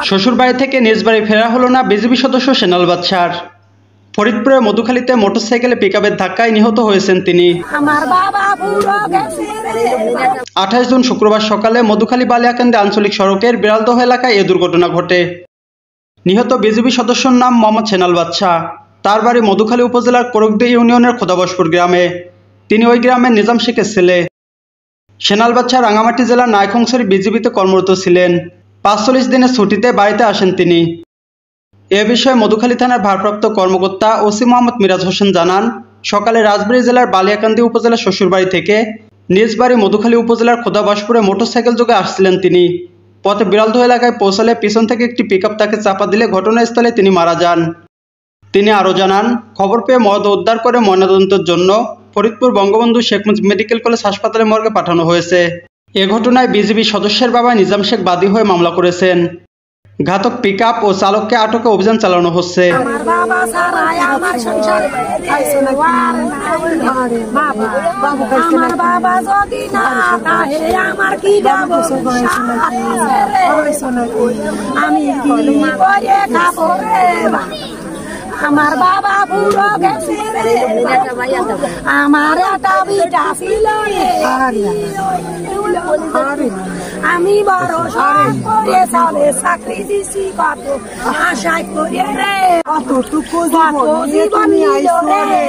শ্বশুর বাড়ি থেকে নিজ বাড়ি ফেরা হলো না বিজেপি সদস্য সেনাল বাদশার। ফরিদপুরের মধুখালীতে মোটরসাইকেলে পিকআপের ধাক্কায় নিহত হয়েছেন তিনি। 28 জুন শুক্রবার সকালে মধুখালী বালিয়াকান্দি আঞ্চলিক সড়কের বিড়ালদহ এলাকায় এ দুর্ঘটনা ঘটে। নিহত বিজেপি সদস্যর নাম মোহাম্মদ সেনাল বাদশাহ। তার বাড়ি মধুখালী উপজেলার করকদি ইউনিয়নের খোদাবশপুর গ্রামে। তিনি ওই গ্রামের নিজাম শেখের ছেলে। সেনাল বাদশাহ রাঙ্গামাটি জেলার নাইখংছড়ি বিজিবিতে কর্মরত ছিলেন। 45 দিনের ছুটিতে বাড়িতে আসেন তিনি। এ বিষয়ে মধুখালী থানার ভারপ্রাপ্ত কর্মকর্তা ওসি মোহাম্মদ মিরাজ হোসেন জানান, সকালে রাজবাড়ী জেলার বালিয়াকান্দি উপজেলার শ্বশুরবাড়ি থেকে নিজ বাড়ি মধুখালী উপজেলার খোদাবশপুরে মোটরসাইকেল যোগে আসছিলেন তিনি। পথে বিড়ালদহ এলাকায় পৌঁছালে পিছন থেকে একটি পিকআপ তাকে চাপা দিলে ঘটনাস্থলে তিনি মারা যান। তিনি আরও জানান, খবর পেয়ে মরদেহ উদ্ধার করে ময়নাতদন্তের জন্য ফরিদপুর বঙ্গবন্ধু শেখ মুজিব মেডিকেল কলেজ হাসপাতালে মর্গে পাঠানো হয়েছে। এ ঘটনায় বিজিবি সদস্যের বাবা নিজাম শেখ বাদী হয়ে মামলা করেছেন। ঘাতক পিকআপ ও চালককে আটকে অভিযান চালানো হচ্ছে। আমার বাবা বুড়ো গেছে রে, আমার একটা বিটা ছিল রে, আমি বড় শখ করে চলে চাকরি দিছি কত আশায় করে রে, কত জীবন নিল রে।